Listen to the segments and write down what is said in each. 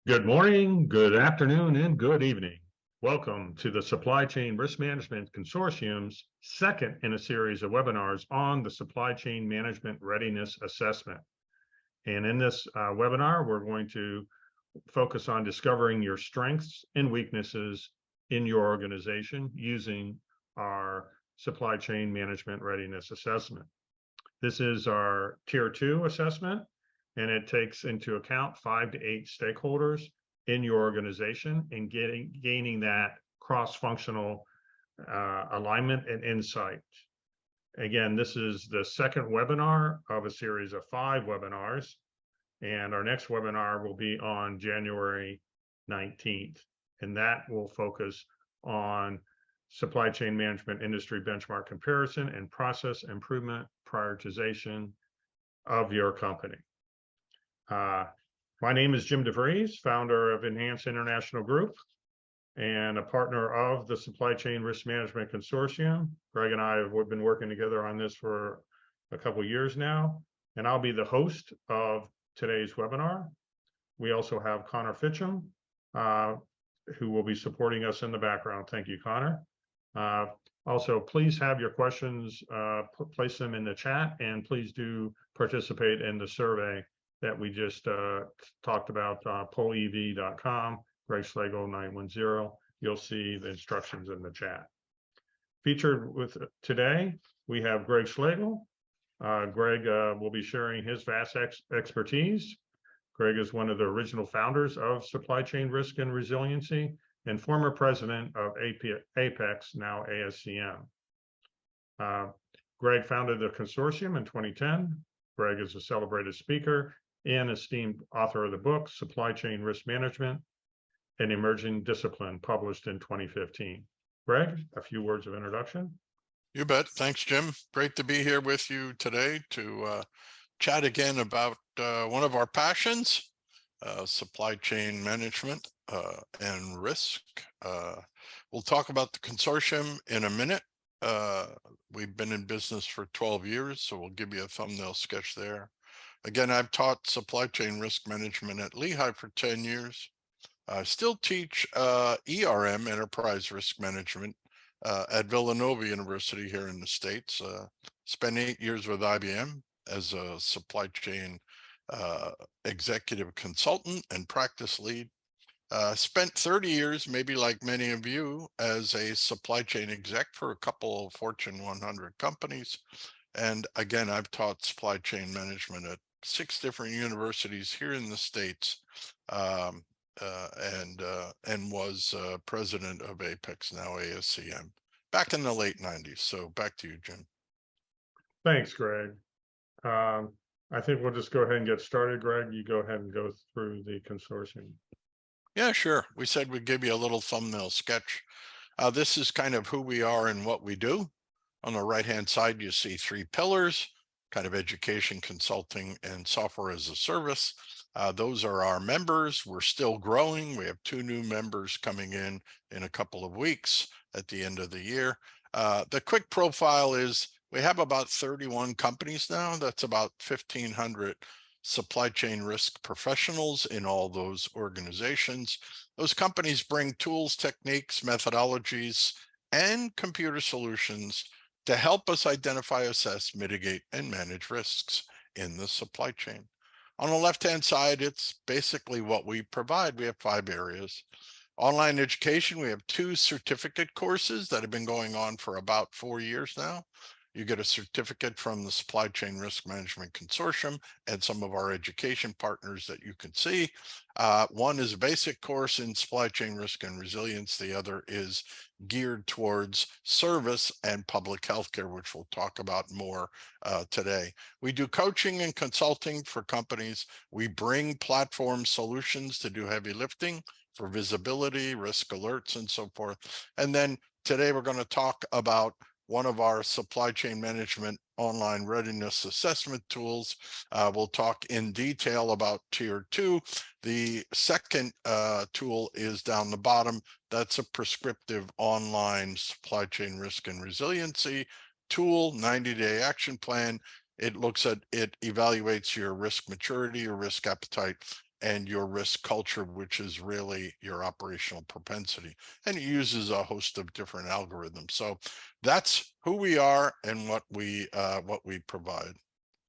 Good morning, good afternoon, and good evening. Welcome to the Supply Chain Risk Management Consortium's second in a series of webinars on the Supply Chain Management Readiness Assessment. And in this webinar, we're going to focus on discovering your strengths and weaknesses in your organization using our Supply Chain Management Readiness Assessment. This is our Tier 2 assessment, and it takes into account 5 to 8 stakeholders in your organization and gaining that cross-functional alignment and insight. Again, this is the second webinar of a series of 5 webinars, and our next webinar will be on January 19th, and that will focus on supply chain management industry benchmark comparison and process improvement prioritization of your company. My name is Jim DeVries, founder of Enhance International Group and a partner of the Supply Chain Risk Management Consortium. Greg and I have been working together on this for a couple of years now, and I'll be the host of today's webinar. We also have Connor Fitcham, who will be supporting us in the background. Thank you, Connor. Also, please have your questions, place them in the chat, and please do participate in the survey that we just talked about, pollev.com, Greg Slagle 910. You'll see the instructions in the chat. Featured with today, we have Greg Slagle. Greg will be sharing his vast expertise. Greg is one of the original founders of Supply Chain Risk and Resiliency and former president of Apex, now ASCM. Greg founded the consortium in 2010. Greg is a celebrated speaker and esteemed author of the book, Supply Chain Risk Management, an Emerging Discipline, published in 2015. Greg, a few words of introduction. You bet. Thanks, Jim. Great to be here with you today to chat again about one of our passions, supply chain management and risk. We'll talk about the consortium in a minute. We've been in business for 12 years, so we'll give you a thumbnail sketch there. Again, I've taught supply chain risk management at Lehigh for 10 years. I still teach ERM, Enterprise Risk Management, at Villanova University here in the States. Spent 8 years with IBM as a supply chain executive consultant and practice lead. Spent 30 years, maybe like many of you, as a supply chain exec for a couple of Fortune 100 companies. And again, I've taught supply chain management at 6 different universities here in the States, and was president of Apex, now ASCM, back in the late 90s. So back to you, Jim. Thanks, Greg. I think we'll just go ahead and get started. Greg, you go ahead and go through the consortium. Yeah, sure. We said we'd give you a little thumbnail sketch. This is kind of who we are and what we do. On the right-hand side, you see 3 pillars, kind of education, consulting, and software as a service. Those are our members. We're still growing. We have 2 new members coming in a couple of weeks at the end of the year. The quick profile is we have about 31 companies now. That's about 1,500 supply chain risk professionals in all those organizations. Those companies bring tools, techniques, methodologies, and computer solutions to help us identify, assess, mitigate, and manage risks in the supply chain. On the left-hand side, it's basically what we provide. We have 5 areas. Online education, we have 2 certificate courses that have been going on for about 4 years now. You get a certificate from the Supply Chain Risk Management Consortium and some of our education partners that you can see. One is a basic course in supply chain risk and resilience. The other is geared towards service and public healthcare, which we'll talk about more today. We do coaching and consulting for companies. We bring platform solutions to do heavy lifting for visibility, risk alerts, and so forth. And then today we're going to talk about one of our supply chain management online readiness assessment tools. We'll talk in detail about Tier 2. The second tool is down the bottom. That's a prescriptive online supply chain risk and resiliency tool, 90-day action plan. It looks at, it evaluates your risk maturity or risk appetite and your risk culture, which is really your operational propensity. And it uses a host of different algorithms. So that's who we are and what we provide.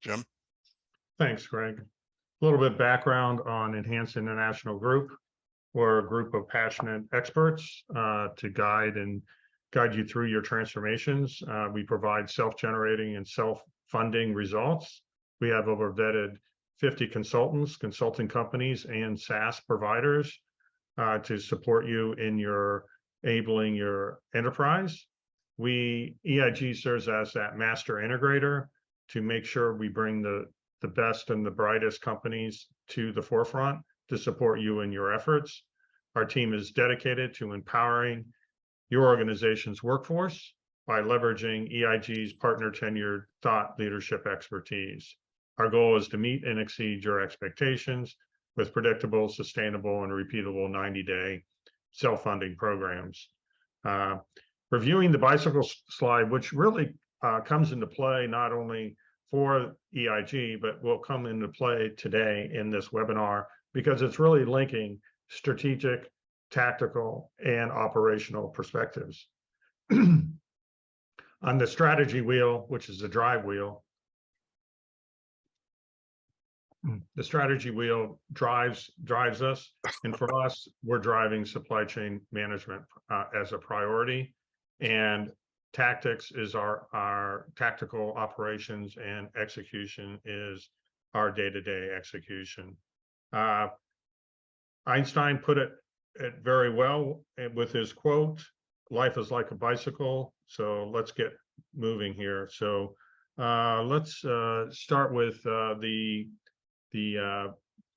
Jim? Thanks, Greg. A little bit background on Enhanced International Group. We're a group of passionate experts to guide you through your transformations. We provide self-generating and self-funding results. We have over vetted 50 consultants, consulting companies, and SaaS providers to support you in your enabling your enterprise. EIG serves as that master integrator to make sure we bring the best and the brightest companies to the forefront to support you in your efforts. Our team is dedicated to empowering your organization's workforce by leveraging EIG's partner tenured thought leadership expertise. Our goal is to meet and exceed your expectations with predictable, sustainable, and repeatable 90-day self-funding programs. Reviewing the bicycle slide, which really comes into play not only for EIG, but will come into play today in this webinar because it's really linking strategic, tactical, and operational perspectives. On the strategy wheel, which is the drive wheel, the strategy wheel drives us, and for us, we're driving supply chain management as a priority, and tactics is our tactical operations, and execution is our day-to-day execution. Einstein put it very well with his quote, "Life is like a bicycle." So let's get moving here. So let's start with the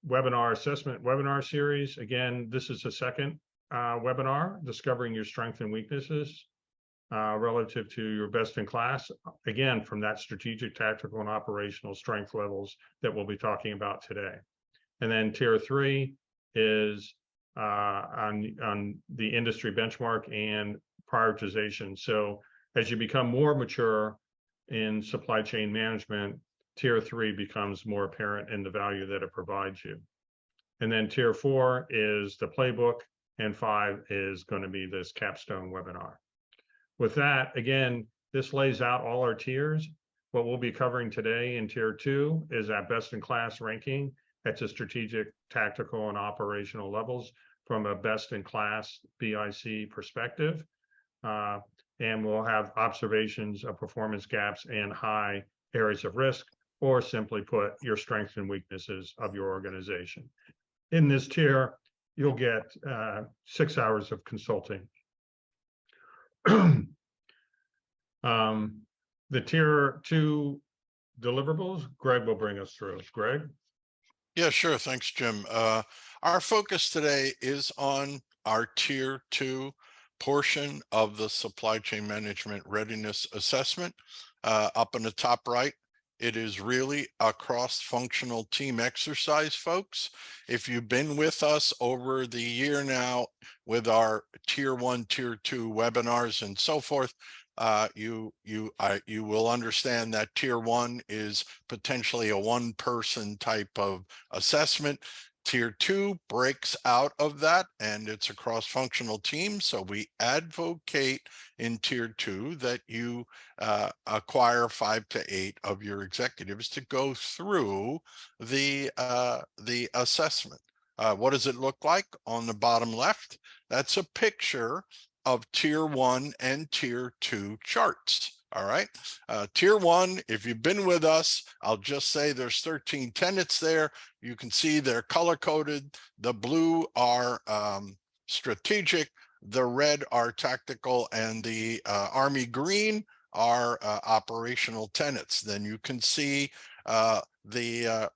webinar assessment webinar series. Again, this is the second webinar, discovering your strengths and weaknesses relative to your best in class. Again, from that strategic, tactical, and operational strength levels that we'll be talking about today. And then tier 3 is on the industry benchmark and prioritization. So as you become more mature in supply chain management, tier 3 becomes more apparent in the value that it provides you. And then tier 4 is the playbook, and 5 is going to be this capstone webinar. With that, again, this lays out all our tiers. What we'll be covering today in tier 2 is that best-in-class ranking. That's a strategic, tactical, and operational levels from a best-in-class BIC perspective. And we'll have observations of performance gaps and high areas of risk, or simply put, your strengths and weaknesses of your organization. In this tier, you'll get 6 hours of consulting. The tier 2 deliverables, Greg will bring us through. Greg? Yeah, sure. Thanks, Jim. Our focus today is on our tier 2 portion of the supply chain management readiness assessment. Up in the top right, it is really a cross-functional team exercise, folks. If you've been with us over the year now with our tier 1, tier 2 webinars and so forth, you will understand that tier 1 is potentially a one-person type of assessment. Tier 2 breaks out of that, and it's a cross-functional team. So we advocate in tier 2 that you acquire 5 to 8 of your executives to go through the assessment. What does it look like? On the bottom left, that's a picture of tier 1 and tier 2 charts. All right. Tier 1, if you've been with us, I'll just say there's 13 tenets there. You can see they're color coded. The blue are strategic, the red are tactical, and the army green are operational tenets. Then you can see the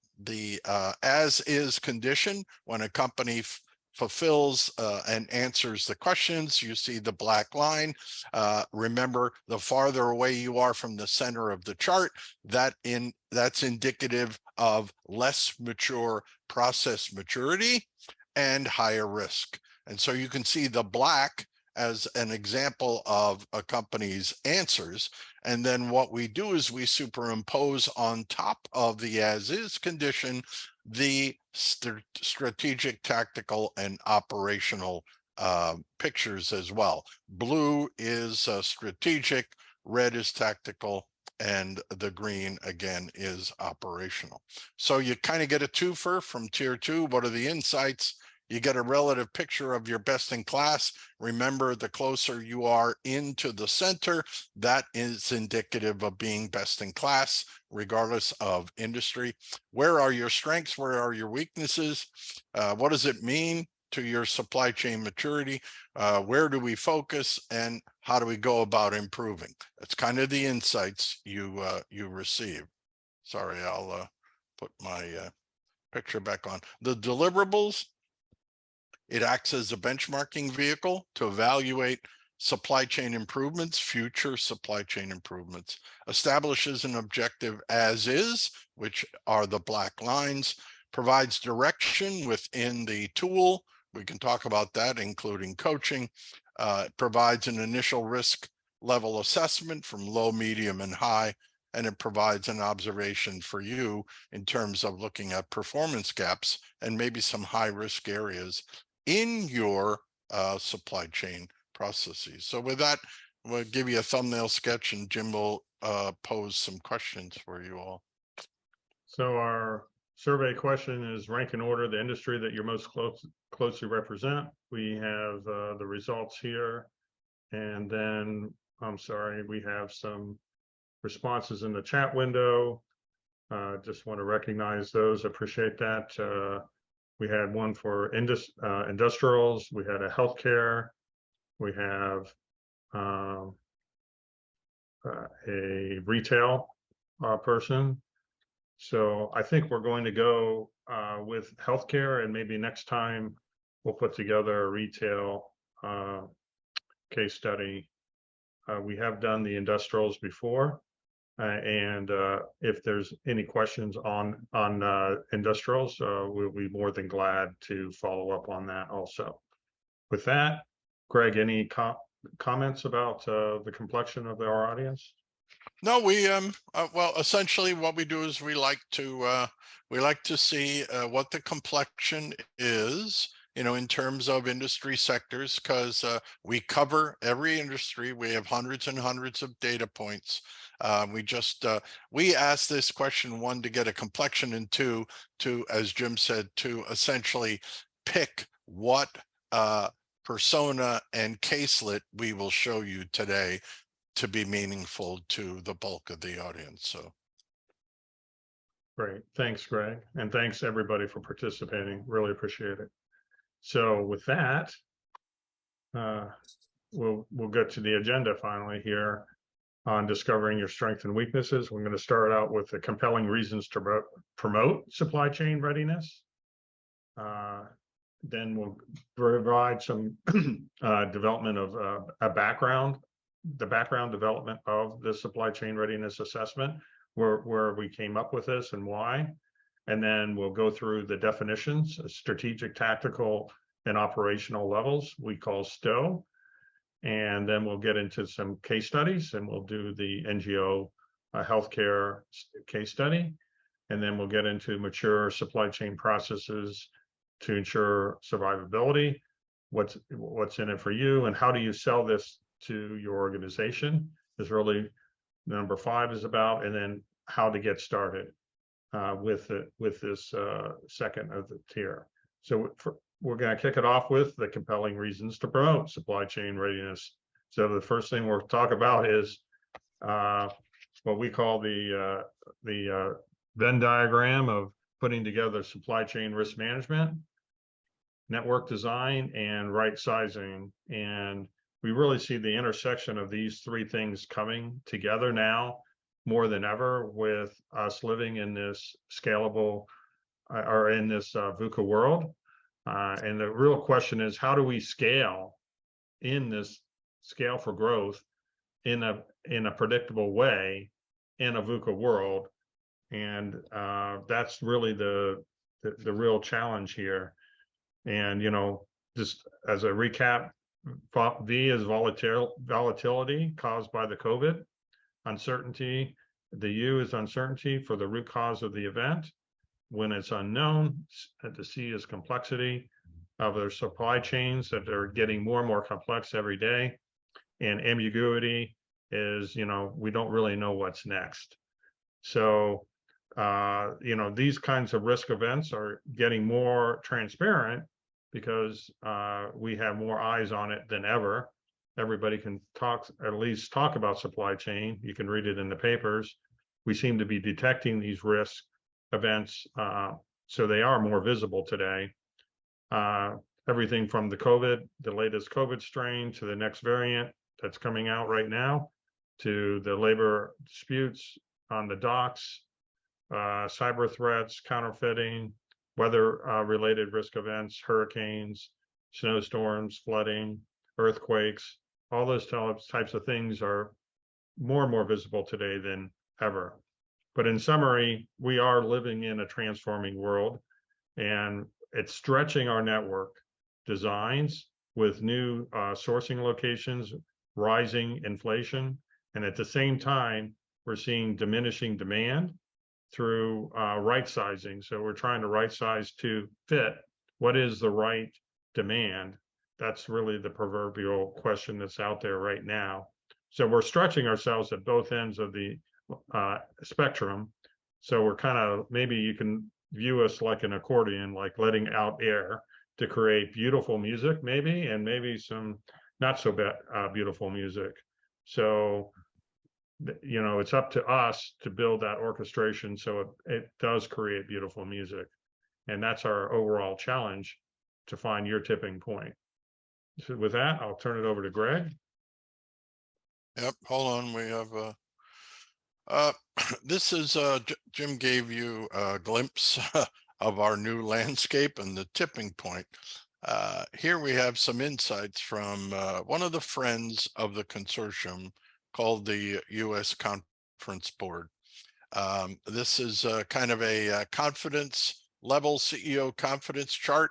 as is condition when a company fulfills and answers the questions. You see the black line. Remember, the farther away you are from the center of the chart, that's indicative of less mature process maturity and higher risk. And so you can see the black as an example of a company's answers. And then what we do is we superimpose on top of the as is condition the strategic, tactical, and operational pictures as well. Blue is strategic, red is tactical, and the green again is operational. So you kind of get a twofer from tier 2. What are the insights? You get a relative picture of your best in class. Remember, the closer you are into the center, that is indicative of being best in class, regardless of industry. Where are your strengths? Where are your weaknesses? What does it mean to your supply chain maturity? Where do we focus, and how do we go about improving? That's kind of the insights you receive. Sorry, I'll put my picture back on. The deliverables, it acts as a benchmarking vehicle to evaluate supply chain improvements, future supply chain improvements, establishes an objective as is, which are the black lines, provides direction within the tool. We can talk about that, including coaching. It provides an initial risk level assessment from low, medium, and high, and it provides an observation for you in terms of looking at performance gaps and maybe some high risk areas in your supply chain processes. So with that, we'll give you a thumbnail sketch, and Jim will pose some questions for you all. So our survey question is: rank and order the industry that you're most closely represent. We have the results here, and then I'm sorry, we have some responses in the chat window. Just want to recognize those. Appreciate that. We had one for industrials. We had a healthcare. We have a retail person. So I think we're going to go with healthcare, and maybe next time we'll put together a retail case study. We have done the industrials before. And if there's any questions on industrials, we'll be more than glad to follow up on that also. With that, Greg, any comments about the complexion of our audience? No, we well, essentially what we do is we like to see what the complexion is, you know, in terms of industry sectors, because we cover every industry. We have hundreds and hundreds of data points. We asked this question, one, to get a complexion, and two, to, as Jim said, to essentially pick what persona and caselet we will show you today to be meaningful to the bulk of the audience. So great. Thanks, Greg. And thanks everybody for participating. Really appreciate it. So with that, we'll get to the agenda finally here on discovering your strengths and weaknesses. We're going to start out with the compelling reasons to promote supply chain readiness. Then we'll provide some development of a background, the background development of the supply chain readiness assessment, where we came up with this and why. And then we'll go through the definitions, strategic, tactical, and operational levels we call STO. And then we'll get into some case studies, and we'll do the NGO healthcare case study. And then we'll get into mature supply chain processes to ensure survivability, what's in it for you, and how do you sell this to your organization is really number 5 is about, and then how to get started with this second of the tier. So we're going to kick it off with the compelling reasons to promote supply chain readiness. So the first thing we'll talk about is what we call the Venn diagram of putting together supply chain risk management, network design, and right sizing. And we really see the intersection of these 3 things coming together now more than ever, with us living in this scalable or in this VUCA world. And the real question is, how do we scale in this scale for growth in a predictable way in a VUCA world? And that's really the real challenge here. And, you know, just as a recap, V is volatility caused by the COVID. Uncertainty, the U is uncertainty for the root cause of the event. When it's unknown, the C is complexity of their supply chains, that they're getting more and more complex every day. And ambiguity is, we don't really know what's next. So, these kinds of risk events are getting more transparent because we have more eyes on it than ever. Everybody can at least talk about supply chain. You can read it in the papers. We seem to be detecting these risk events, so they are more visible today. Everything from the latest COVID strain, to the next variant that's coming out right now, to the labor disputes on the docks, cyber threats, counterfeiting, weather-related risk events, hurricanes, snowstorms, flooding, earthquakes. All those types of things are more and more visible today than ever. But in summary, we are living in a transforming world, and it's stretching our network designs with new sourcing locations, rising inflation, and at the same time, we're seeing diminishing demand through right sizing. So we're trying to right size to fit what is the right demand. That's really the proverbial question that's out there right now. So we're stretching ourselves at both ends of the spectrum. So we're kind of, maybe you can view us like an accordion, like letting out air to create beautiful music, maybe, and maybe some not so beautiful music. So, it's up to us to build that orchestration so it does create beautiful music. And that's our overall challenge, to find your tipping point. So with that, I'll turn it over to Greg. Yep, hold on, we have this is Jim gave you a glimpse of our new landscape and the tipping point. Here we have some insights from one of the friends of the consortium called the U.S. Conference Board. This is kind of a confidence level, CEO confidence chart.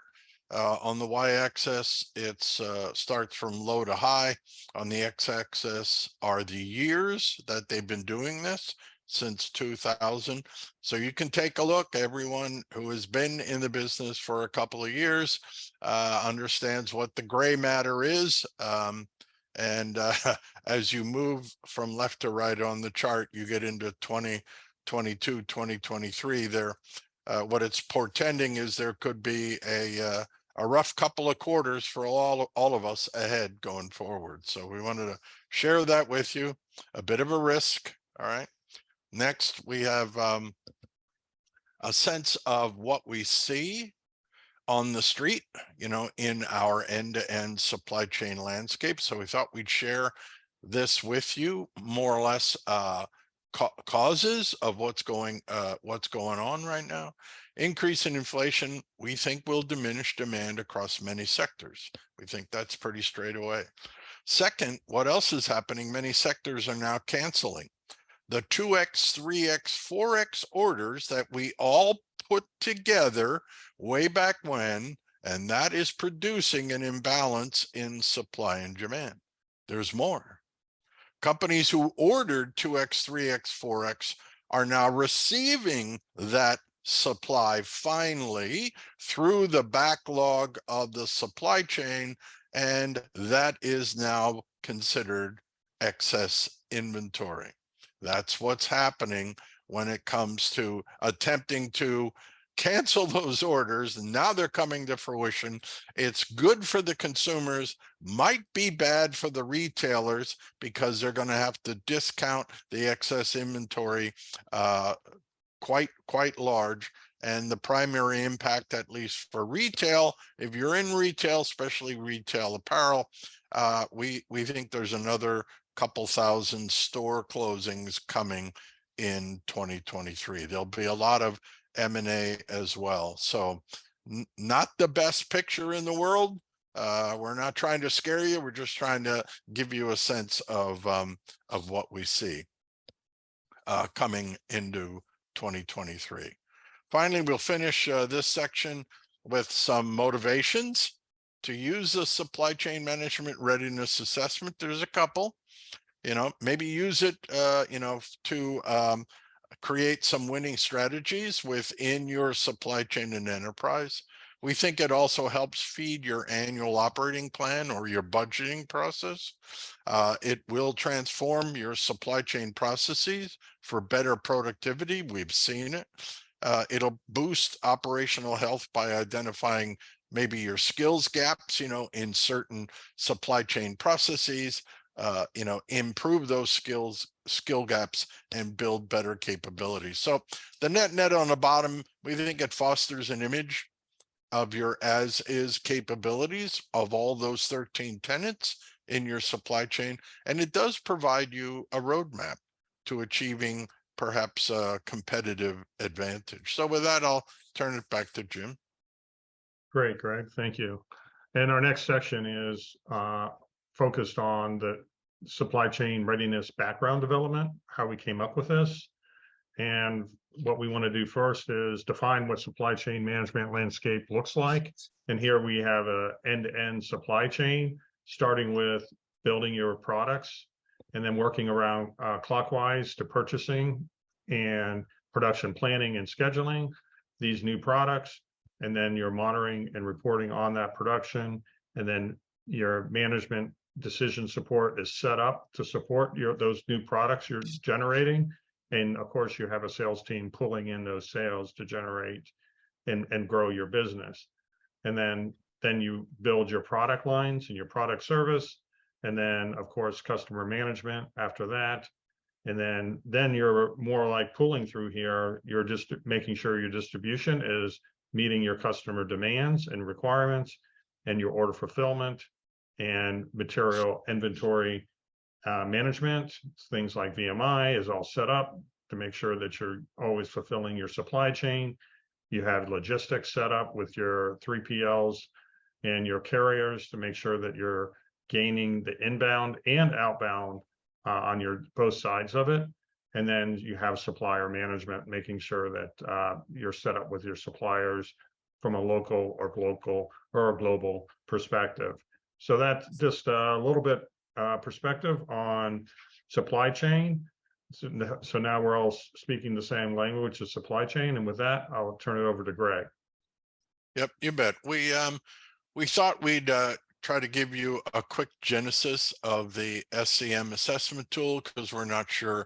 On the y-axis, it starts from low to high. On the x-axis are the years that they've been doing this, since 2000. So you can take a look. Everyone who has been in the business for a couple of years understands what the gray matter is. And as you move from left to right on the chart, you get into 2022, 2023 there. What it's portending is there could be a rough couple of quarters for all of us ahead going forward. So we wanted to share that with you. A bit of a risk. All right. Next, we have a sense of what we see on the street, in our end-to-end supply chain landscape. So we thought we'd share this with you, more or less causes of what's going on right now. Increase in inflation, we think, will diminish demand across many sectors. We think that's pretty straight away. Second, what else is happening? Many sectors are now canceling. The 2x, 3x, 4x orders that we all put together way back when, and that is producing an imbalance in supply and demand. There's more. Companies who ordered 2x, 3x, 4x are now receiving that supply finally through the backlog of the supply chain, and that is now considered excess inventory. That's what's happening when it comes to attempting to cancel those orders. And now they're coming to fruition. It's good for the consumers, might be bad for the retailers, because they're going to have to discount the excess inventory quite large. And the primary impact, at least for retail, if you're in retail, especially retail apparel, we think there's another couple thousand store closings coming in 2023. There'll be a lot of M&A as well. So not the best picture in the world. We're not trying to scare you. We're just trying to give you a sense of what we see coming into 2023. Finally, we'll finish this section with some motivations to use the supply chain management readiness assessment, there's a couple. Maybe use it, to create some winning strategies within your supply chain and enterprise. We think it also helps feed your annual operating plan or your budgeting process. It will transform your supply chain processes for better productivity. We've seen it. It'll boost operational health by identifying maybe your skills gaps, in certain supply chain processes, improve those skill gaps and build better capabilities. So the net on the bottom, we think it fosters an image of your as is capabilities of all those 13 tenants in your supply chain. And it does provide you a roadmap to achieving perhaps a competitive advantage. So with that, I'll turn it back to Jim. Great, Greg. Thank you. And our next section is focused on the supply chain readiness background development, how we came up with this. And what we want to do first is define what supply chain management landscape looks like. And here we have a end-to-end supply chain, starting with building your products and then working around clockwise to purchasing and production planning and scheduling these new products. And then you're monitoring and reporting on that production. And then your management decision support is set up to support those new products you're generating. And of course, you have a sales team pulling in those sales to generate and grow your business. And then you build your product lines and your product service. And then, of course, customer management after that. And then you're more like pulling through here. You're just making sure your distribution is meeting your customer demands and requirements, and your order fulfillment and material inventory management, things like VMI is all set up to make sure that you're always fulfilling your supply chain. You have logistics set up with your 3PLs and your carriers to make sure that you're gaining the inbound and outbound on your both sides of it. And then you have supplier management, making sure that you're set up with your suppliers from a local or global perspective. So that's just a little bit perspective on supply chain. So now we're all speaking the same language of supply chain. And with that, I'll turn it over to Greg. Yep, you bet. We thought we'd try to give you a quick genesis of the SCM assessment tool, because we're not sure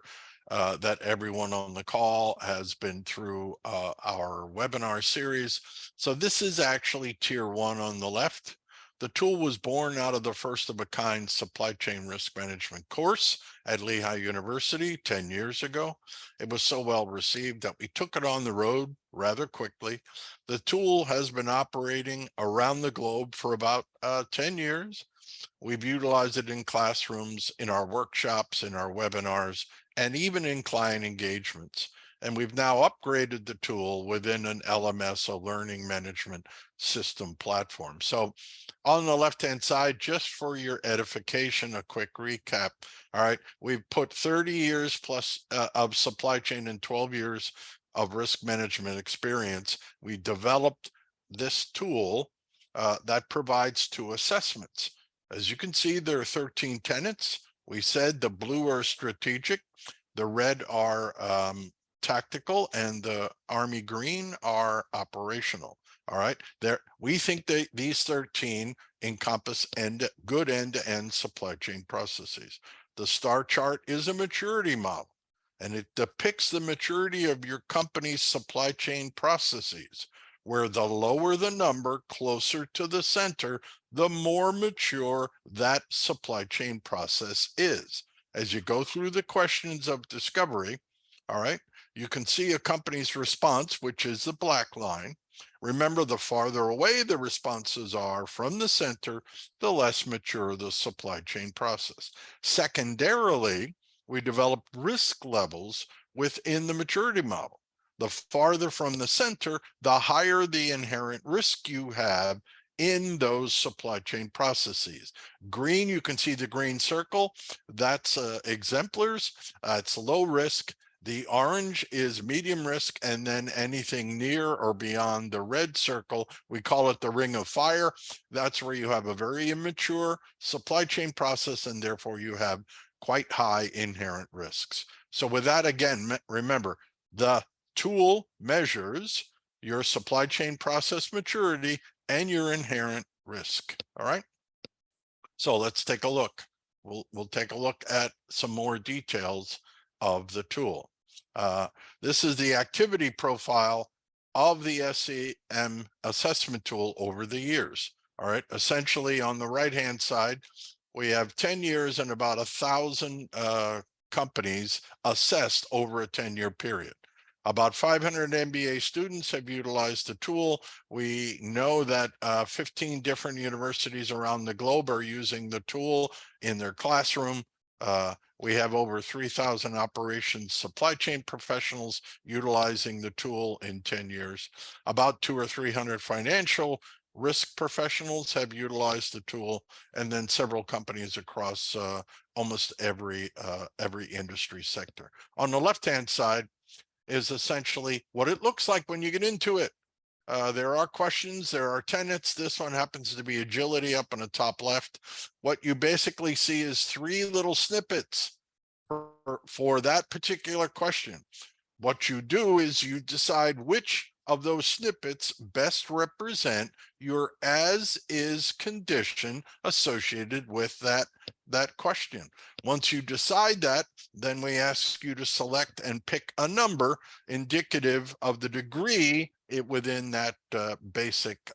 that everyone on the call has been through our webinar series. So this is actually tier 1 on the left. The tool was born out of the first of a kind supply chain risk management course at Lehigh University 10 years ago. It was so well received that we took it on the road rather quickly. The tool has been operating around the globe for about 10 years. We've utilized it in classrooms, in our workshops, in our webinars, and even in client engagements. And we've now upgraded the tool within an LMS, a learning management system platform. So on the left-hand side, just for your edification, a quick recap. All right, we've put 30 years plus of supply chain and 12 years of risk management experience. We developed this tool that provides 2 assessments. As you can see, there are 13 tenets. We said the blue are strategic, the red are tactical, and the army green are operational. All right, we think that these 13 encompass good end-to-end supply chain processes. The star chart is a maturity model, and it depicts the maturity of your company's supply chain processes, where the lower the number closer to the center, the more mature that supply chain process is. As you go through the questions of discovery, all right, you can see a company's response, which is the black line. Remember, the farther away the responses are from the center, the less mature the supply chain process. Secondarily, we developed risk levels within the maturity model. The farther from the center, the higher the inherent risk you have in those supply chain processes. Green, you can see the green circle, that's exemplars, it's low risk, The orange is medium risk, and then anything near or beyond the red circle, we call it the ring of fire. That's where you have a very immature supply chain process, and therefore you have quite high inherent risks. So with that, again, remember, the tool measures your supply chain process maturity and your inherent risk. All right. So let's take a look. We'll take a look at some more details of the tool. This is the activity profile of the SCRM assessment tool over the years. All right. Essentially, on the right-hand side, we have 10 years and about 1,000 companies assessed over a 10-year period. About 500 MBA students have utilized the tool. We know that 15 different universities around the globe are using the tool in their classroom. We have over 3,000 operations supply chain professionals utilizing the tool in 10 years. About 200 or 300 financial risk professionals have utilized the tool, and then several companies across almost every industry sector. On the left-hand side is essentially what it looks like when you get into it. There are questions, there are tenets. This one happens to be agility up in the top left. What you basically see is 3 little snippets for that particular question. What you do is you decide which of those snippets best represent your as-is condition associated with that question. Once you decide that, then we ask you to select and pick a number indicative of the degree within that basic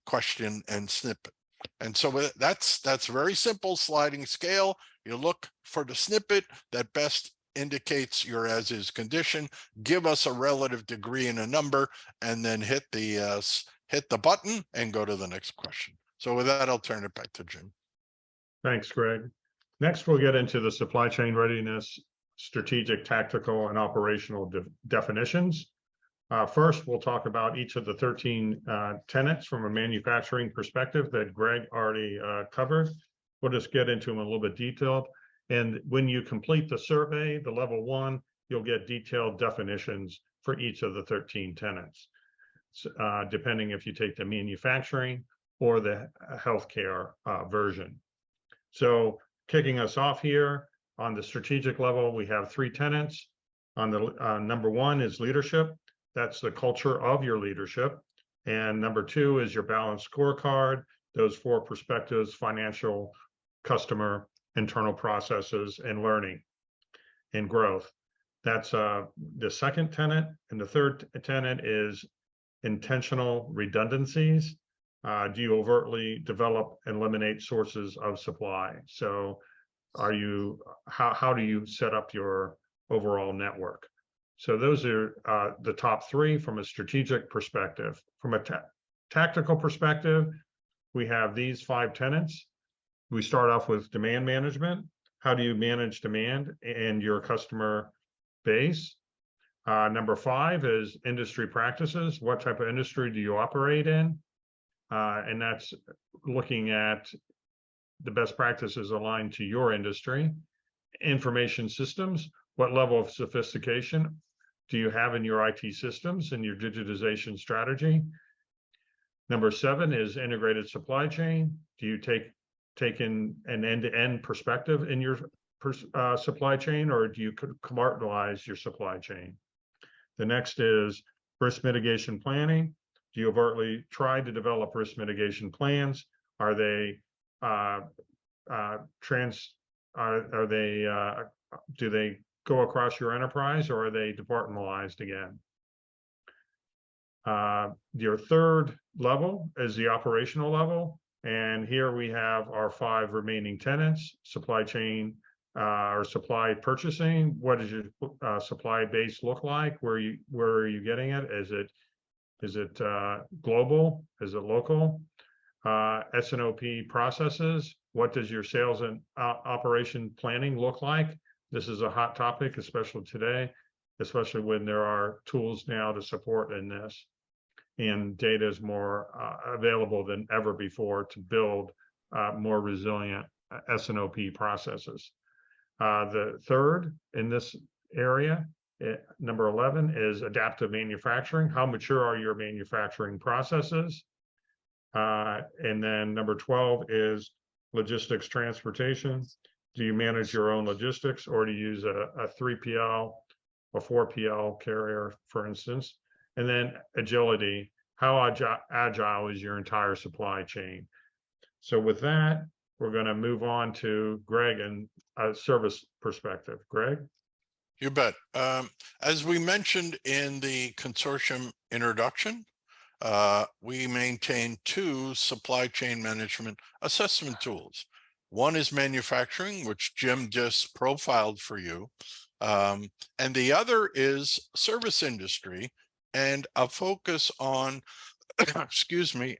question and snippet. And so that's very simple sliding scale. You look for the snippet that best indicates your as-is condition, give us a relative degree and a number, and then hit the button and go to the next question. So with that, I'll turn it back to Jim. Thanks, Greg. Next, we'll get into the supply chain readiness, strategic, tactical, and operational definitions. First, we'll talk about each of the 13 tenets from a manufacturing perspective that Greg already covered. We'll just get into them a little bit detailed. And when you complete the survey, the level 1, you'll get detailed definitions for each of the 13 tenets, depending if you take the manufacturing or the healthcare version. So kicking us off here on the strategic level, we have 3 tenets. On the number 1 is leadership. That's the culture of your leadership. And number 2 is your balanced scorecard, those 4 perspectives: financial, customer, internal processes, and learning and growth. That's the second tenet. And the third tenet is intentional redundancies. Do you overtly develop and eliminate sources of supply? So how do you set up your overall network? So those are the top 3 from a strategic perspective. From a tactical perspective, we have these 5 tenets. We start off with demand management. How do you manage demand and your customer base? Number 5 is industry practices. What type of industry do you operate in? And that's looking at the best practices aligned to your industry. Information systems. What level of sophistication do you have in your IT systems and your digitization strategy? Number 7 is integrated supply chain. Do you take in an end-to-end perspective in your supply chain, or do you compartmentalize your supply chain? The next is risk mitigation planning. Do you overtly try to develop risk mitigation plans? Are they do they go across your enterprise, or are they departmentalized again? Your third level is the operational level. And here we have our 5 remaining tenets: supply chain or supply purchasing. What does your supply base look like? Where are you getting it? Is it global? Is it local? S&OP processes. What does your sales and operation planning look like? This is a hot topic, especially today, especially when there are tools now to support in this. And data is more available than ever before to build more resilient S&OP processes. The third in this area Number 11 is adaptive manufacturing. How mature are your manufacturing processes? And then number 12 is logistics transportation. Do you manage your own logistics, or do you use a 3PL or 4PL carrier, for instance? And then agility. How agile is your entire supply chain? So with that, we're going to move on to Greg and a service perspective. Greg? You bet. As we mentioned in the consortium introduction, we maintain two supply chain management assessment tools. One is manufacturing, which Jim just profiled for you. And the other is service industry and a focus on, excuse me,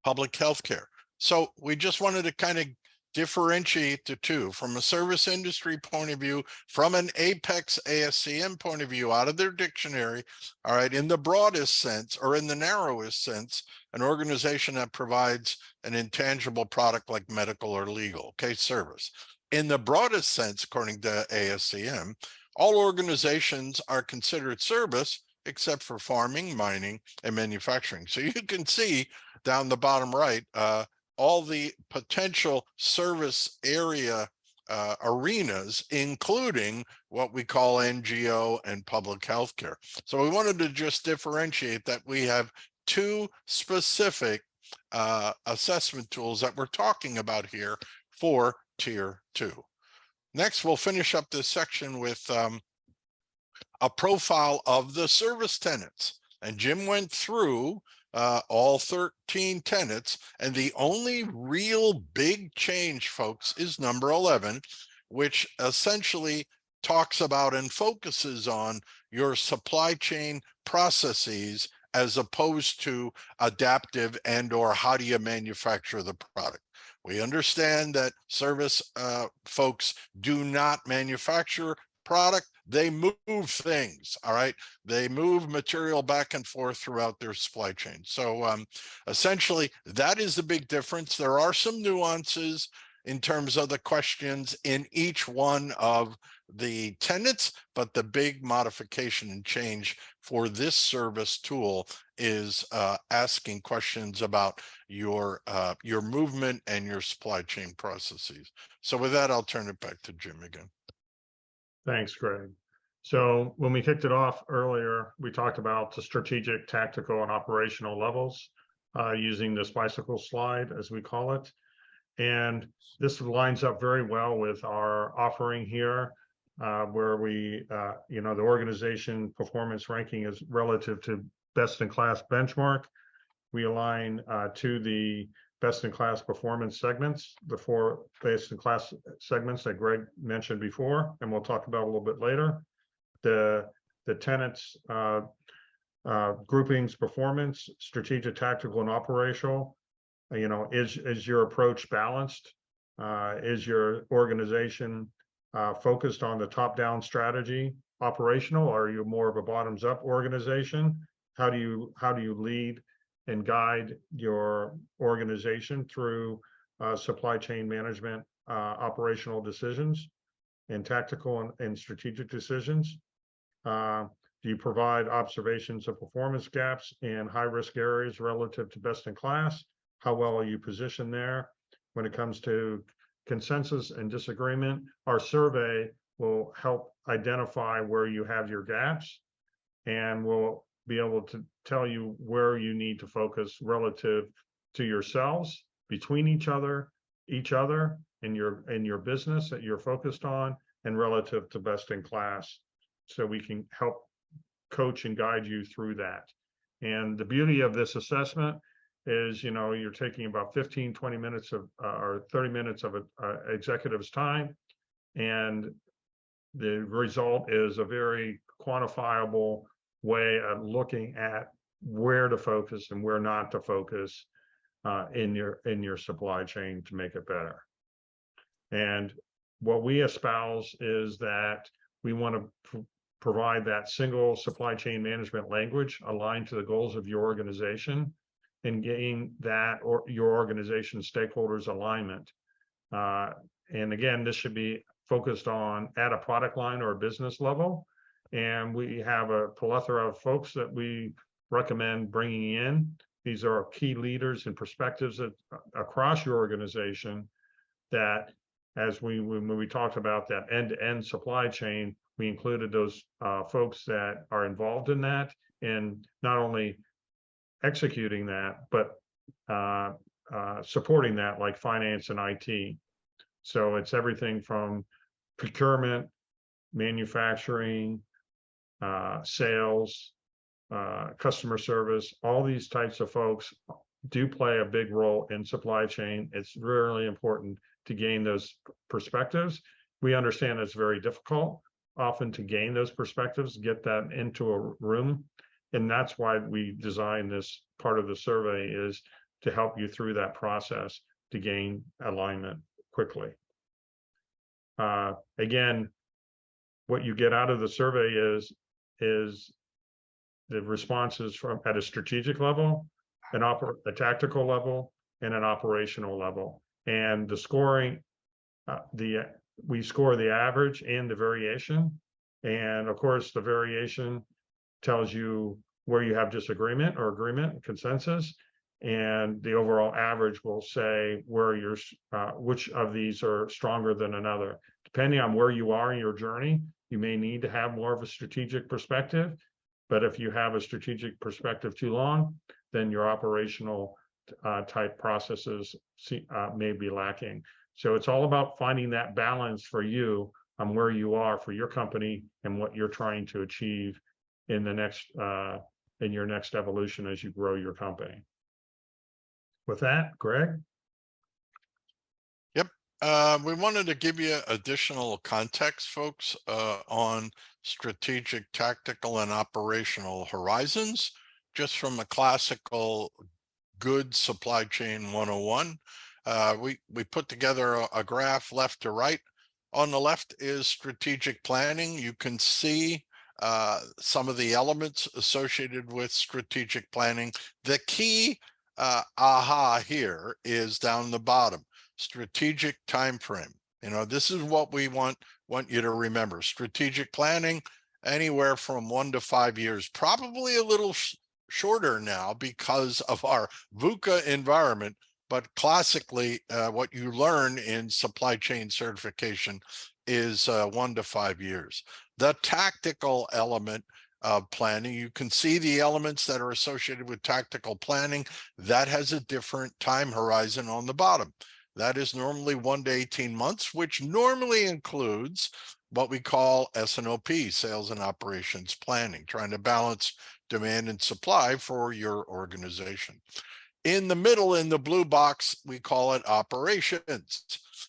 public healthcare. So we just wanted to kind of differentiate the two from a service industry point of view, from an Apex ASCM point of view, out of their dictionary. All right, in the broadest sense or in the narrowest sense, an organization that provides an intangible product like medical or legal, okay, service. In the broadest sense, according to ASCM, all organizations are considered service except for farming, mining, and manufacturing. So you can see down the bottom right, all the potential service area arenas, including what we call NGO and public healthcare. So we wanted to just differentiate that we have two specific assessment tools that we're talking about here for Tier 2. Next, we'll finish up this section with a profile of the service tenants. And Jim went through all 13 tenets, and the only real big change, folks, is number 11, which essentially talks about and focuses on your supply chain processes as opposed to adaptive and or how do you manufacture the product. We understand that service folks do not manufacture product, they move things. All right, they move material back and forth throughout their supply chain. So essentially that is the big difference. There are some nuances in terms of the questions in each one of the tenets, but the big modification and change for this service tool is asking questions about your movement and your supply chain processes. So with that, I'll turn it back to Jim again. Thanks, Greg. So when we kicked it off earlier, we talked about the strategic, tactical, and operational levels using this bicycle slide, as we call it. And this lines up very well with our offering here, where we, the organization performance ranking is relative to best-in-class benchmark. We align to the best-in-class performance segments, the 4 best-in-class segments that Greg mentioned before, and we'll talk about a little bit later. The tenets, groupings, performance, strategic, tactical, and operational. Is your approach balanced? Is your organization focused on the top-down strategy, operational, or are you more of a bottoms-up organization? How do you lead and guide your organization through supply chain management, operational decisions, and tactical and strategic decisions? Do you provide observations of performance gaps in high-risk areas relative to best-in-class? How well are you positioned there? When it comes to consensus and disagreement, our survey will help identify where you have your gaps, and will be able to tell you where you need to focus relative to yourselves, between each other, in your business that you're focused on, and relative to best in class, so we can help coach and guide you through that. And the beauty of this assessment is, you're taking about 15-20 minutes of or 30 minutes of an executive's time, and the result is a very quantifiable way of looking at where to focus and where not to focus in your supply chain to make it better. And what we espouse is that we want to provide that single supply chain management language aligned to the goals of your organization, and gain that or your organization stakeholders alignment. And again, this should be focused on at a product line or a business level, And we have a plethora of folks that we recommend bringing in. These are key leaders and perspectives across your organization that, as when we talked about that end-to-end supply chain, we included those folks that are involved in that, and not only executing that, but supporting that, like finance and IT. So it's everything from procurement, manufacturing, sales, customer service. All these types of folks do play a big role in supply chain. It's really important to gain those perspectives. We understand it's very difficult often to gain those perspectives, get that into a room. And that's why we designed this part of the survey, is to help you through that process to gain alignment quickly. Again, what you get out of the survey is the responses from at a strategic level, a tactical level, and an operational level. And the scoring, we score the average and the variation. And of course, the variation tells you where you have disagreement or agreement, consensus, and the overall average will say where you're, which of these are stronger than another. Depending on where you are in your journey, you may need to have more of a strategic perspective. But if you have a strategic perspective too long, then your operational type processes may be lacking. So it's all about finding that balance for you on where you are for your company and what you're trying to achieve in the next in your next evolution as you grow your company. With that, Greg? Yep. We wanted to give you additional context, folks, on strategic, tactical, and operational horizons, just from a classical good supply chain 101. We put together a graph left to right. On the left is strategic planning. You can see some of the elements associated with strategic planning. The key aha here is down the bottom, strategic time frame. You know, this is what we want you to remember. Strategic planning, anywhere from 1 to 5 years, probably a little shorter now because of our VUCA environment, but classically what you learn in supply chain certification is 1 to 5 years. The tactical element of planning, you can see the elements that are associated with tactical planning. That has a different time horizon on the bottom. That is normally 1 to 18 months, which normally includes what we call S&OP, sales and operations planning, trying to balance demand and supply for your organization. In the middle, in the blue box, we call it operations.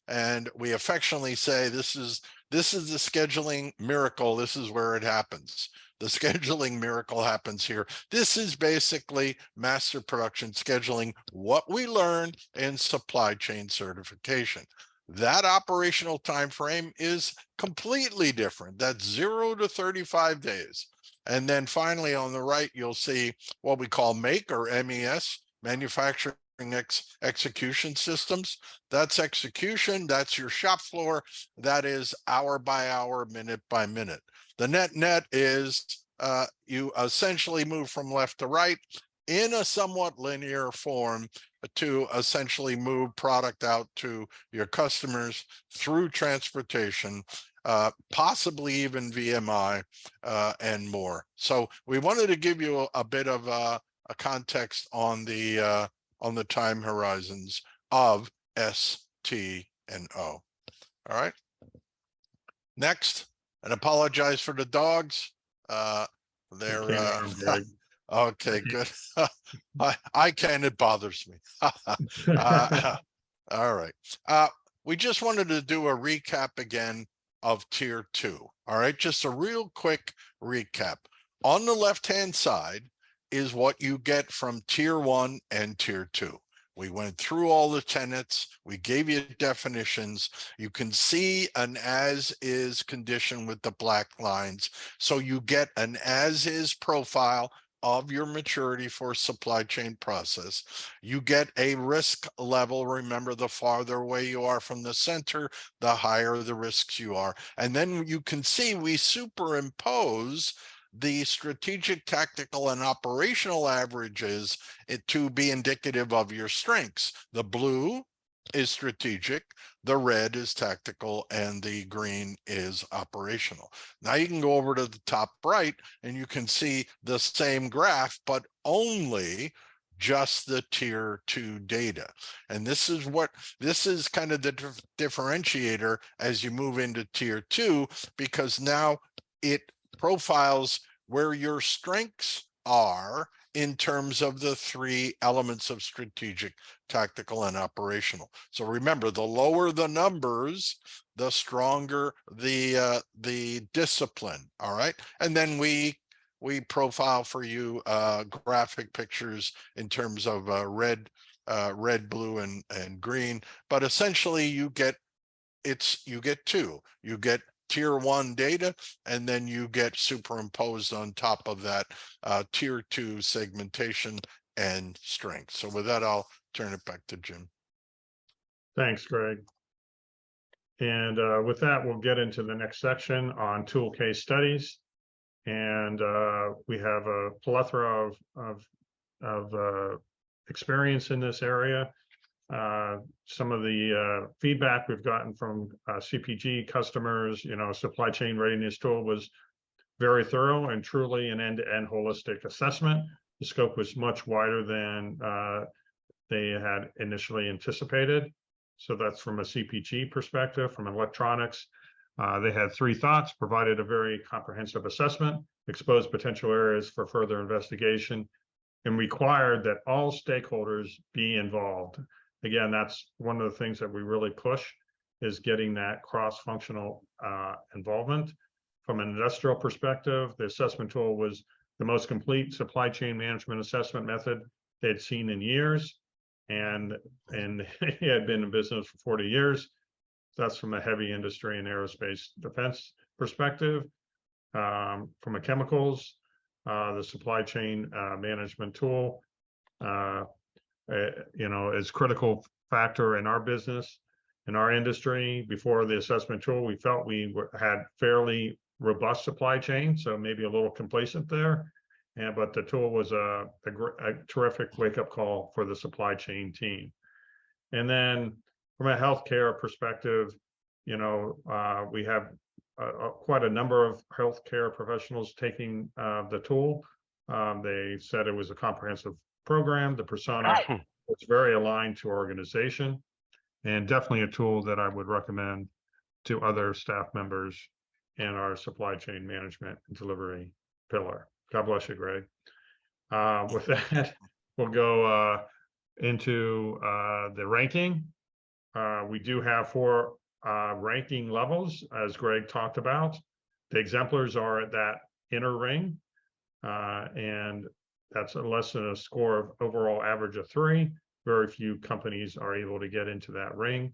And we affectionately say this is the scheduling miracle. This is where it happens. The scheduling miracle happens here. This is basically master production scheduling, what we learned in supply chain certification. That operational time frame is completely different. That's 0 to 35 days. And then finally on the right, you'll see what we call MAKE, or MES, manufacturing execution systems. That's execution. That's your shop floor. That is hour by hour, minute by minute. The net is you essentially move from left to right in a somewhat linear form to essentially move product out to your customers through transportation, possibly even VMI, and more. So we wanted to give you a bit of a context on the time horizons of S, T, and O. All right. Next, and apologize for the dogs. They're okay, good. I can, it bothers me. All right. We just wanted to do a recap again of tier 2. All right, just a real quick recap. On the left-hand side is what you get from tier 1 and tier 2. We went through all the tenets. We gave you definitions. You can see an as-is condition with the black lines. So you get an as-is profile of your maturity for supply chain process. You get a risk level. Remember, the farther away you are from the center, the higher the risks you are. And then you can see we superimpose the strategic, tactical, and operational averages to be indicative of your strengths. The blue is strategic, the red is tactical, and the green is operational. Now you can go over to the top right and you can see the same graph, but only just the tier 2 data. And this is kind of the differentiator as you move into tier 2, because now it profiles where your strengths are in terms of the 3 elements of strategic, tactical, and operational. So remember, the lower the numbers, the stronger the discipline. All right. And then we profile for you graphic pictures in terms of red, blue, and green. But essentially you get 2. You get tier 1 data, and then you get superimposed on top of that tier 2 segmentation and strength. So with that, I'll turn it back to Jim. Thanks, Greg. And with that, we'll get into the next section on tool case studies. And we have a plethora of experience in this area. Some of the feedback we've gotten from CPG customers, supply chain readiness tool was very thorough and truly an end-to-end holistic assessment. The scope was much wider than they had initially anticipated. So that's from a CPG perspective. From electronics, they had 3 thoughts: provided a very comprehensive assessment, exposed potential areas for further investigation, and required that all stakeholders be involved. Again, that's one of the things that we really push, is getting that cross-functional involvement. From an industrial perspective, the assessment tool was the most complete supply chain management assessment method they had seen in years, and he had been in business for 40 years. That's from a heavy industry and aerospace defense perspective. From a chemicals, the supply chain management tool, is critical factor in our business, in our industry. Before the assessment tool, we felt we had fairly robust supply chain, so maybe a little complacent there. But the tool was a terrific wake-up call for the supply chain team. And then from a healthcare perspective, we have quite a number of healthcare professionals taking the tool. They said it was a comprehensive program. The persona was very aligned to our organization, and definitely a tool that I would recommend to other staff members in our supply chain management and delivery pillar. God bless you, Greg. With that, we'll go into the ranking. We do have 4 ranking levels, as Greg talked about. The exemplars are at that inner ring, and that's less than a score of overall average of 3. Very few companies are able to get into that ring,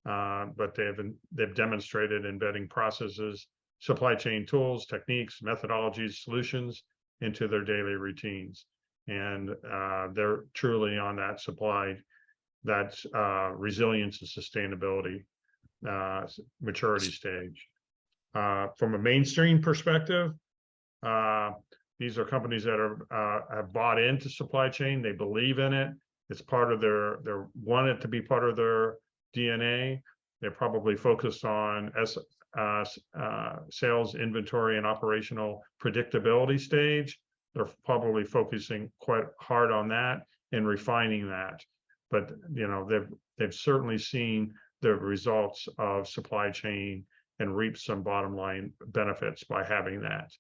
but they've demonstrated embedding processes, supply chain tools, techniques, methodologies, solutions into their daily routines, and they're truly on that that's resilience and sustainability maturity stage. From a mainstream perspective, these are companies that have bought into supply chain. They believe in it. It's part of they want it to be part of their DNA. They're probably focused on sales, inventory, and operational predictability stage. They're probably focusing quite hard on that and refining that. But they've certainly seen the results of supply chain and reaped some bottom line benefits by having that.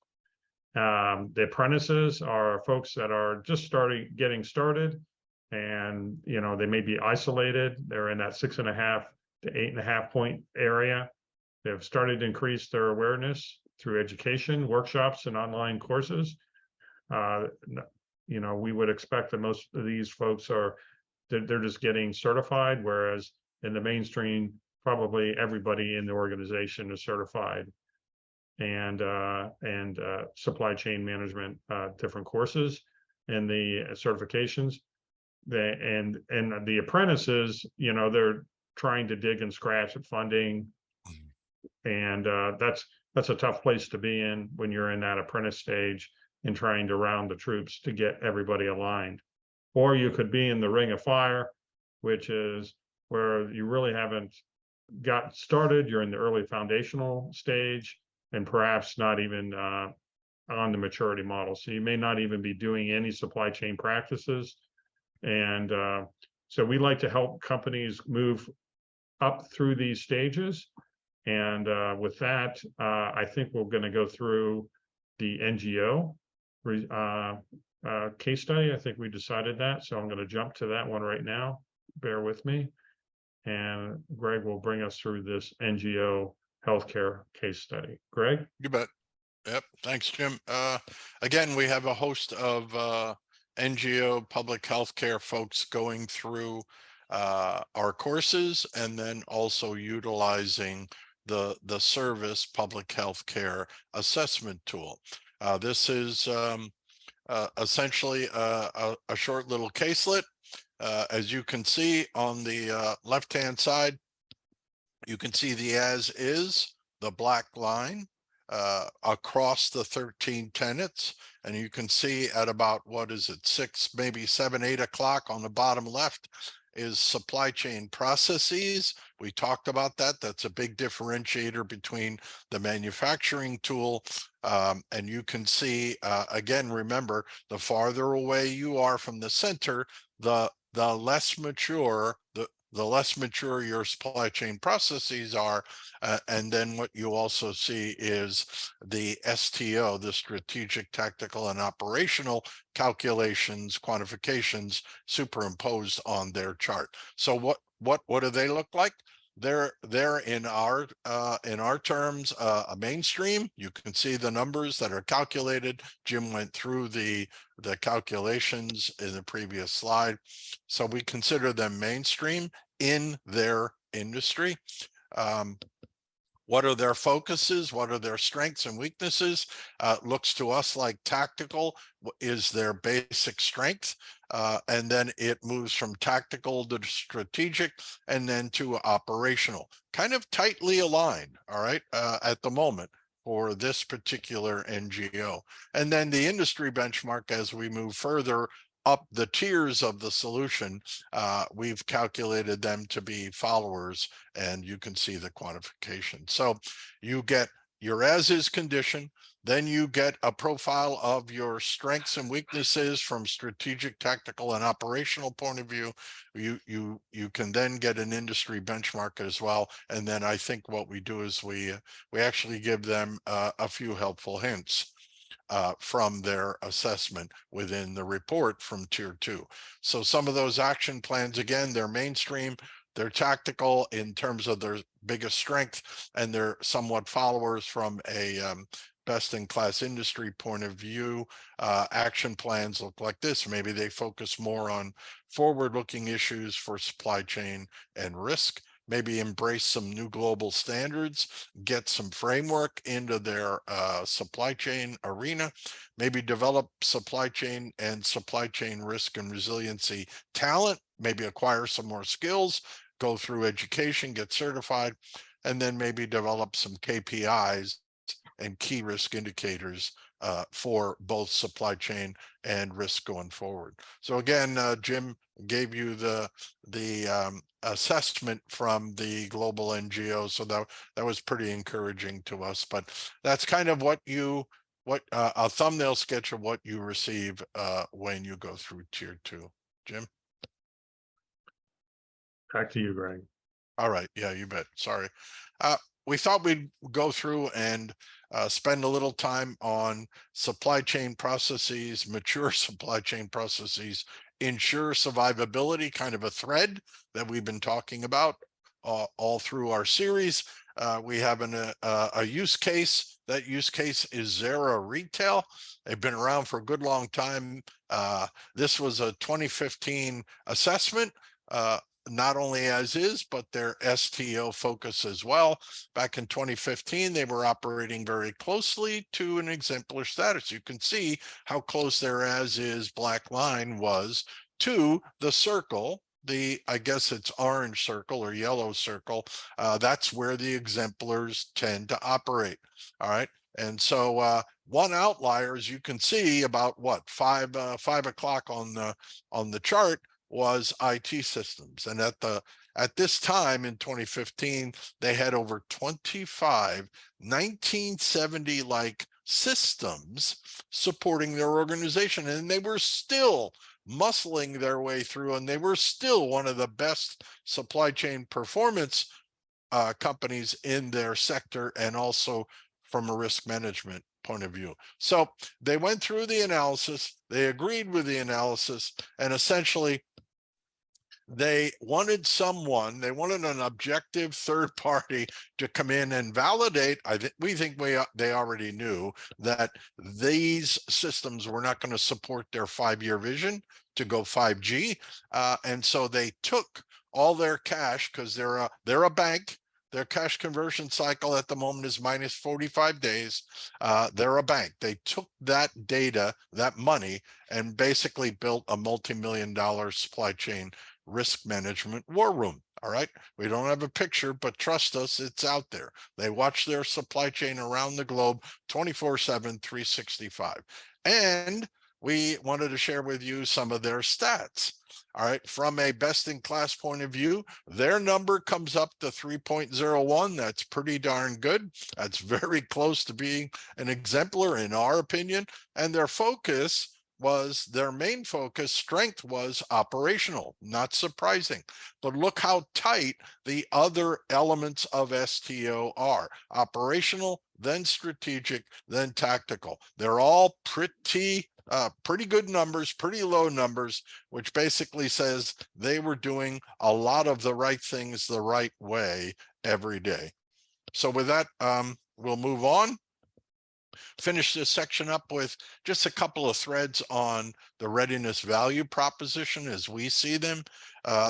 The apprentices are folks that are just getting started, and they may be isolated. They're in that 6.5 to 8.5 point area. They've started to increase their awareness through education, workshops, and online courses. We would expect that most of these folks they're just getting certified, whereas in the mainstream, probably everybody in the organization is certified, and supply chain management different courses. and the certifications. And the apprentices, they're trying to dig and scratch at funding, and that's a tough place to be in when you're in that apprentice stage and trying to round the troops to get everybody aligned. Or you could be in the ring of fire, which is where you really haven't got started. You're in the early foundational stage and perhaps not even on the maturity model. So you may not even be doing any supply chain practices. And so we like to help companies move up through these stages. And with that, I think we're going to go through the NGO case study. I think we decided that. So I'm going to jump to that one right now. Bear with me. And Greg will bring us through this NGO healthcare case study. Greg? You bet. Yep. Thanks, Jim. Again, we have a host of NGO public healthcare folks going through our courses, and then also utilizing the service public healthcare assessment tool. This is essentially a short little caselet. As you can see on the left-hand side, you can see the as is, the black line across the 13 tenets. And you can see at about, what is it, 6, maybe 7, 8 o'clock on the bottom left is supply chain processes. We talked about that. That's a big differentiator between the manufacturing tool. And you can see, again, remember, the farther away you are from the center, the less mature, the less mature your supply chain processes are. And then what you also see is the STO, the strategic, tactical, and operational calculations, quantifications superimposed on their chart. So what do they look like? They're in our terms a mainstream. You can see the numbers that are calculated. Jim went through the calculations in the previous slide. So we consider them mainstream in their industry. What are their focuses? What are their strengths and weaknesses? Looks to us like tactical is their basic strength. And then it moves from tactical to strategic and then to operational, kind of tightly aligned, all right, at the moment for this particular NGO. And then the industry benchmark, as we move further up the tiers of the solution, we've calculated them to be followers, and you can see the quantification. So you get your as-is condition, then you get a profile of your strengths and weaknesses from strategic, tactical, and operational point of view. You can then get an industry benchmark as well. And then I think what we do is we actually give them a few helpful hints from their assessment within the report from tier 2. So some of those action plans, again, they're mainstream, they're tactical in terms of their biggest strength, and they're somewhat followers from a best-in-class industry point of view. Action plans look like this. Maybe they focus more on forward-looking issues for supply chain and risk. Maybe embrace some new global standards, get some framework into their supply chain arena, maybe develop supply chain and supply chain risk and resiliency talent, maybe acquire some more skills, go through education, get certified, and then maybe develop some KPIs and key risk indicators for both supply chain and risk going forward. So again, Jim gave you the assessment from the global NGO, so that was pretty encouraging to us. But that's kind of what a thumbnail sketch of what you receive when you go through tier 2. Jim? Back to you, Greg. All right. Yeah, you bet. Sorry. We thought we'd go through and spend a little time on supply chain processes, mature supply chain processes, ensure survivability, kind of a thread that we've been talking about all through our series. We have a use case. That use case is Zara Retail. They've been around for a good long time. This was a 2015 assessment. not only as is, but their STO focus as well. Back in 2015, they were operating very closely to an exemplar status. You can see how close their as is black line was to the circle. I guess it's orange circle or yellow circle. That's where the exemplars tend to operate. All right. And so one outlier, as you can see, about what, 5 o'clock on the chart, was IT systems. And at this time in 2015, they had over 25 1970 like systems supporting their organization, and they were still muscling their way through, and they were still one of the best supply chain performance companies in their sector, and also from a risk management point of view. So they went through the analysis, they agreed with the analysis, and essentially they wanted an objective third party to come in and validate. We think they already knew that these systems were not going to support their 5-year vision to go 5G. And so they took all their cash, because they're a bank. Their cash conversion cycle at the moment is minus 45 days. They're a bank. They took that data, that money, and basically built a multi-million-dollar supply chain risk management war room. All right. We don't have a picture, but trust us, it's out there. They watch their supply chain around the globe 24/7, 365. And we wanted to share with you some of their stats. All right. From a best in class point of view, their number comes up to 3.01. That's pretty darn good. That's very close to being an exemplar in our opinion. And their main focus strength was operational. Not surprising, but look how tight the other elements of STO are: operational, then strategic, then tactical. They're all pretty good numbers, pretty low numbers, which basically says they were doing a lot of the right things the right way every day. So with that, we'll move on. Finish this section up with just a couple of threads on the readiness value proposition as we see them.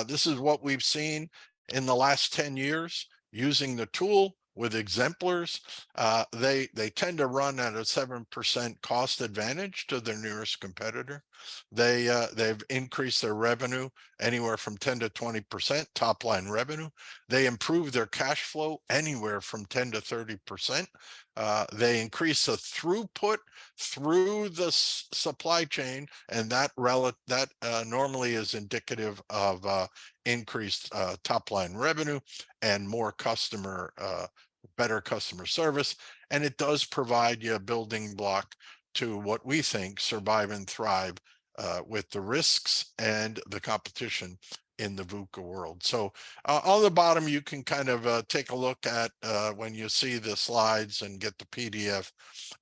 This is what we've seen in the last 10 years using the tool with exemplars. They tend to run at a 7% cost advantage to their nearest competitor. They've increased their revenue anywhere from 10 to 20% top line revenue. They improve their cash flow anywhere from 10 to 30%. They increase the throughput through the supply chain, and that normally is indicative of increased top line revenue and more better customer service. And it does provide you a building block to what we think survive and thrive with the risks and the competition in the VUCA world. So on the bottom, you can kind of take a look at when you see the slides and get the PDF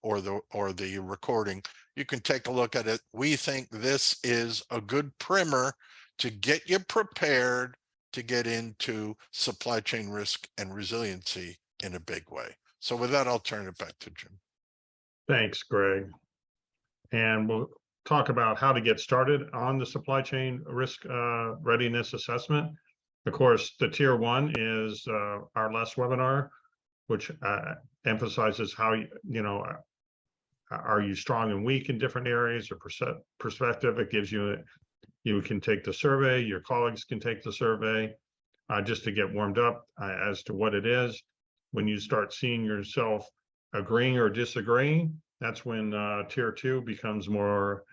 or the recording. You can take a look at it. We think this is a good primer to get you prepared to get into supply chain risk and resiliency in a big way. So with that, I'll turn it back to Jim. Thanks, Greg. And we'll talk about how to get started on the supply chain risk readiness assessment. Of course, the tier 1 is our last webinar, which emphasizes how, are you strong and weak in different areas or perspective. It gives you can take the survey, your colleagues can take the survey just to get warmed up as to what it is. When you start seeing yourself agreeing or disagreeing, that's when tier 2 becomes more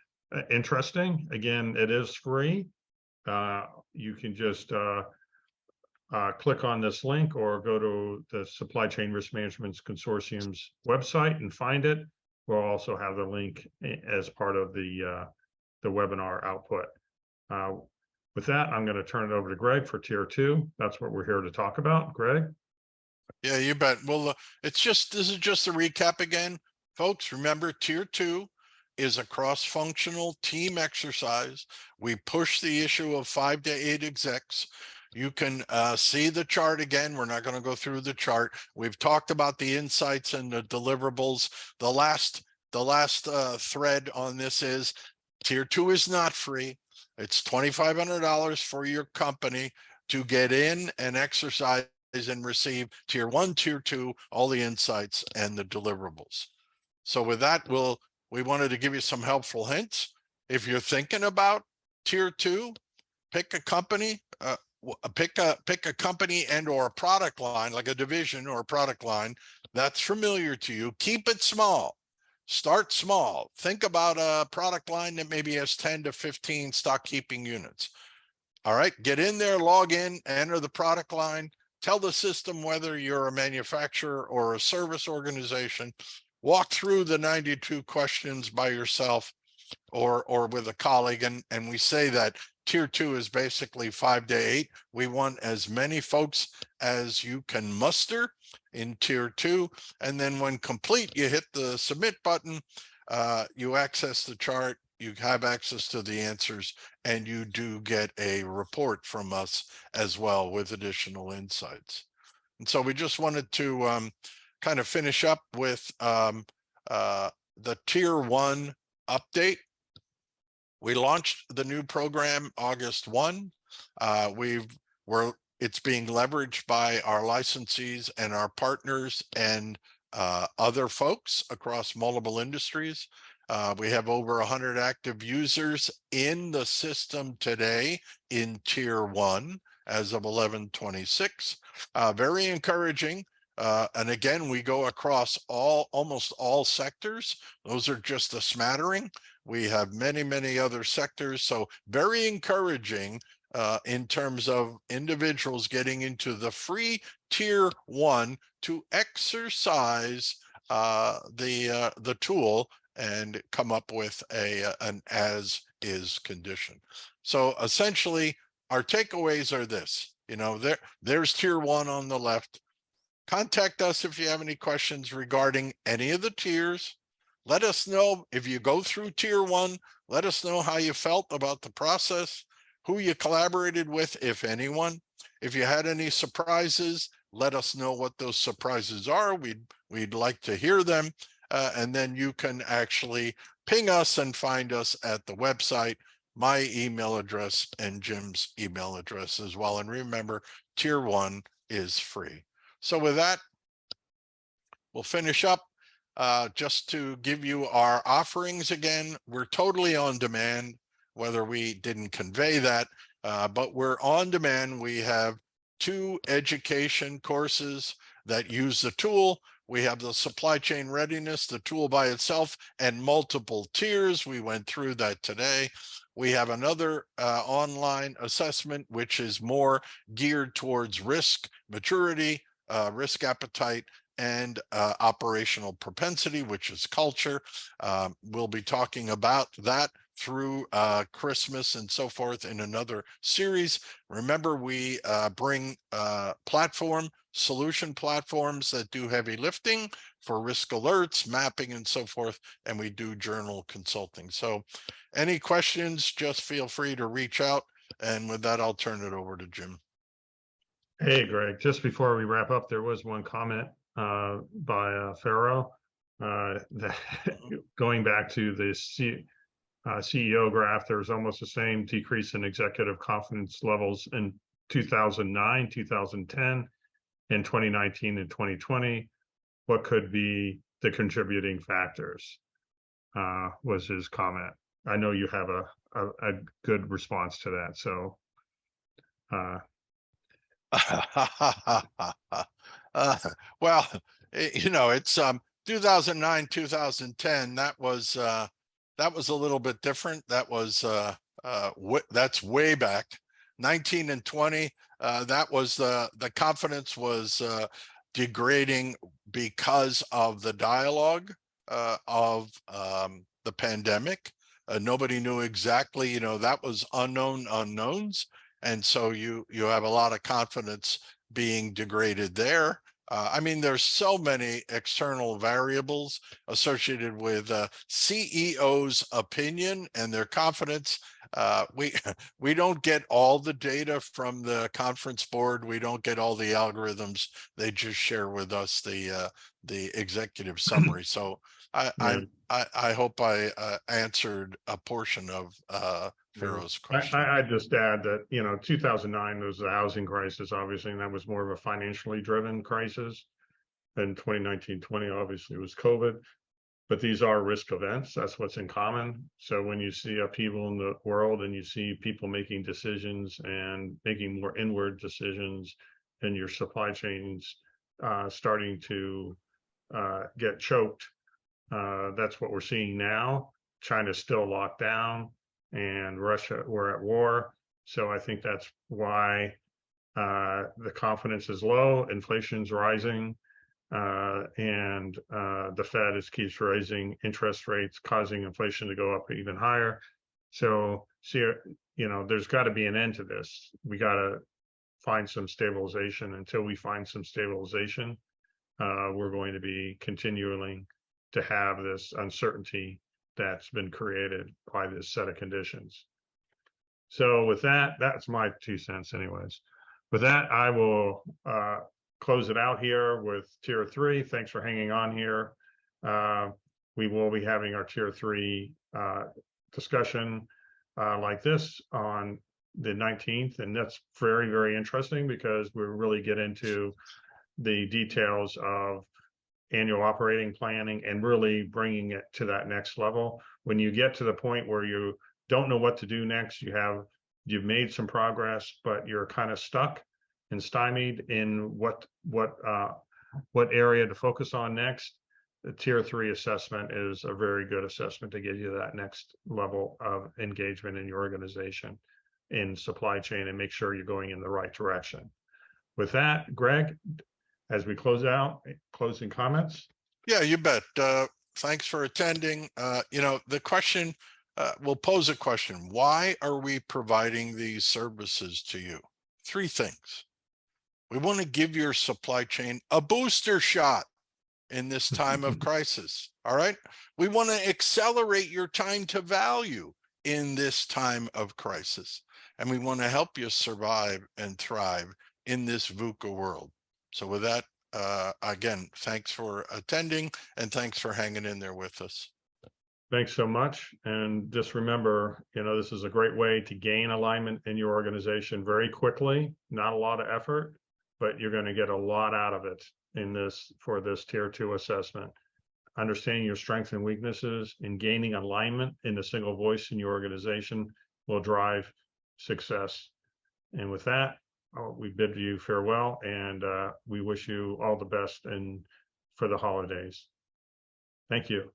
interesting. Again, it is free. You can just click on this link or go to the Supply Chain Risk Management Consortium's website and find it. We'll also have the link as part of the webinar output. With that, I'm going to turn it over to Greg for tier 2. That's what we're here to talk about. Greg? Yeah, you bet. Well, this is just a recap again. Folks, remember, tier 2 is a cross-functional team exercise. We push the issue of 5 to 8 execs. You can see the chart again. We're not going to go through the chart. We've talked about the insights and the deliverables. The last thread on this is tier 2 is not free. It's $2,500 for your company. to get in and exercise and receive tier 1, tier 2, all the insights and the deliverables. So with that, we wanted to give you some helpful hints. If you're thinking about tier 2, pick a company, pick a company and or a product line, like a division or a product line that's familiar to you. Keep it small. Start small. Think about a product line that maybe has 10 to 15 stock keeping units. All right, get in there, log in, enter the product line, tell the system whether you're a manufacturer or a service organization, walk through the 92 questions by yourself or with a colleague. And we say that tier 2 is basically 5 to 8. We want as many folks as you can muster in tier 2. And then when complete, you hit the submit button, you access the chart, you have access to the answers, and you do get a report from us as well with additional insights. And so we just wanted to kind of finish up with the tier 1 update. We launched the new program August 1. It's being leveraged by our licensees and our partners and other folks across multiple industries. We have over 100 active users in the system today in tier 1 as of 11/26. Very encouraging. And again, we go across almost all sectors. Those are just a smattering. We have many, many other sectors. So very encouraging in terms of individuals getting into the free tier 1 to exercise the tool and come up with an as is condition. So essentially, our takeaways are this. There's tier 1 on the left. Contact us if you have any questions regarding any of the tiers. Let us know if you go through tier 1. Let us know how you felt about the process, who you collaborated with, if anyone. If you had any surprises, let us know what those surprises are. We'd like to hear them. And then you can actually ping us and find us at the website, my email address and Jim's email address as well. And remember, tier 1 is free. So with that, we'll finish up. Just to give you our offerings again, we're totally on demand, whether we didn't convey that, but we're on demand. We have 2 education courses that use the tool. We have the supply chain readiness, the tool by itself, and multiple tiers. We went through that today. We have another online assessment, which is more geared towards risk maturity, risk appetite, and operational propensity, which is culture. We'll be talking about that through Christmas and so forth in another series. Remember, we bring solution platforms that do heavy lifting for risk alerts, mapping, and so forth, and we do journal consulting. So any questions, just feel free to reach out. And with that, I'll turn it over to Jim. Hey, Greg, just before we wrap up, there was one comment by Pharaoh that going back to the CEO graph, there's almost the same decrease in executive confidence levels in 2009, 2010, in 2019 and 2020. What could be the contributing factors? Was his comment. I know you have a good response to that. So well, it's 2009, 2010. That was a little bit different. That was that's way back. 19 and 20. That was the confidence was degrading because of the dialogue of the pandemic. Nobody knew exactly. That was unknown unknowns. And so you have a lot of confidence being degraded there. I mean, there's so many external variables associated with CEO's opinion and their confidence. We don't get all the data from the conference board. We don't get all the algorithms. They just share with us the executive summary. So I hope I answered a portion of Vero's question. I'd just add that, 2009 was the housing crisis, obviously, and that was more of a financially driven crisis. And 2019-20 obviously was COVID, but these are risk events. That's what's in common. So when you see upheaval in the world and you see people making decisions and making more inward decisions, and your supply chains starting to get choked, that's what we're seeing now. China's still locked down, and Russia, we're at war. So I think that's why the confidence is low, inflation's rising, and the Fed keeps raising interest rates, causing inflation to go up even higher. So, there's got to be an end to this. We got to find some stabilization. Until we find some stabilization, we're going to be continuing to have this uncertainty that's been created by this set of conditions. So with that, that's my 2 cents anyways. With that, I will close it out here with tier 3. Thanks for hanging on here. We will be having our tier 3 discussion like this on the 19th. And that's very, very interesting because we really get into the details of annual operating planning and really bringing it to that next level. When you get to the point where you don't know what to do next, you've made some progress, but you're kind of stuck and stymied in what area to focus on next. The tier 3 assessment is a very good assessment to get you that next level of engagement in your organization in supply chain and make sure you're going in the right direction. With that, Greg, as we close out, closing comments? Yeah, you bet. Thanks for attending. The question, we'll pose a question. Why are we providing these services to you? 3 things. We want to give your supply chain a booster shot in this time of crisis. All right. We want to accelerate your time to value in this time of crisis. And we want to help you survive and thrive in this VUCA world. So with that, again, thanks for attending and thanks for hanging in there with us. Thanks so much. And just remember, this is a great way to gain alignment in your organization very quickly, not a lot of effort, but you're going to get a lot out of it for this tier 2 assessment. Understanding your strengths and weaknesses and gaining alignment in a single voice in your organization will drive success. And with that, we bid you farewell, and we wish you all the best for the holidays. Thank you.